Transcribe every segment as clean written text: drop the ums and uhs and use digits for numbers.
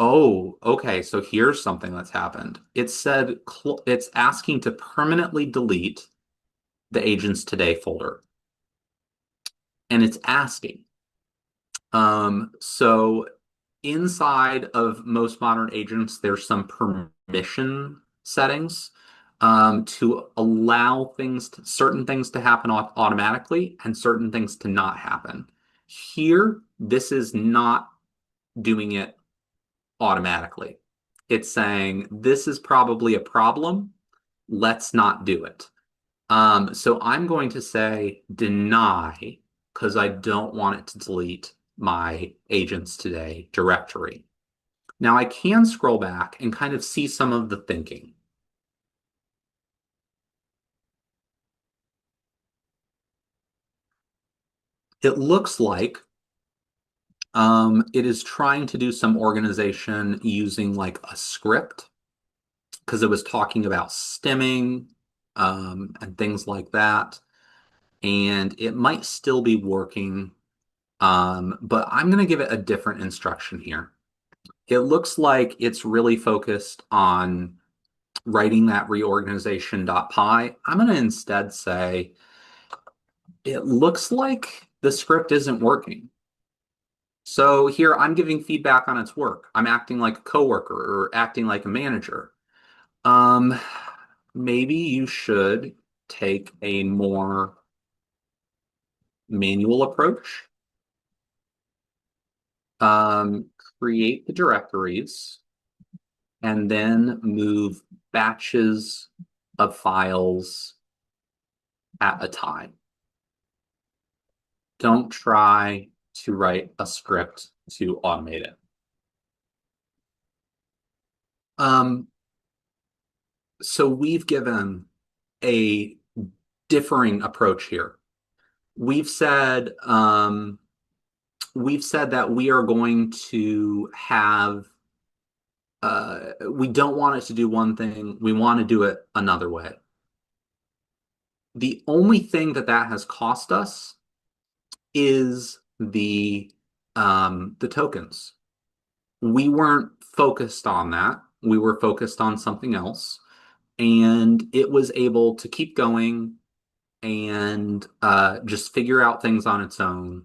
Oh, okay. So here's something that's happened. It said it's asking to permanently delete the Agents Today folder, and it's asking. So inside of most modern agents, there's some permission settings to allow certain things to happen automatically and certain things to not happen. Here, this is not doing it automatically. It's saying this is probably a problem. Let's not do it. So I'm going to say deny because I don't want it to delete my Agents Today directory. Now I can scroll back and kind of see some of the thinking. It looks like it is trying to do some organization using like a script because it was talking about stimming and things like that. And it might still be working, but I'm going to give it a different instruction here. It looks like it's really focused on writing that reorganization.py. I'm going to instead say it looks like the script isn't working. So here I'm giving feedback on its work. I'm acting like a coworker or acting like a manager. Um, Maybe you should take a more manual approach. Um, Create the directories and then move batches of files at a time. Don't try to write a script to automate it. Um, so we've given a differing approach here. We've said that we are going to have we don't want it to do one thing. We want to do it another way. The only thing that has cost us is the tokens. We weren't focused on that. We were focused on something else, and it was able to keep going and just figure out things on its own.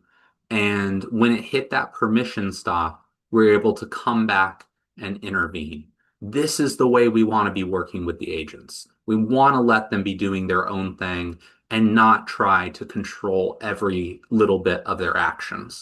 And when it hit that permission stop, we were able to come back and intervene. This is the way we want to be working with the agents. We want to let them be doing their own thing and not try to control every little bit of their actions.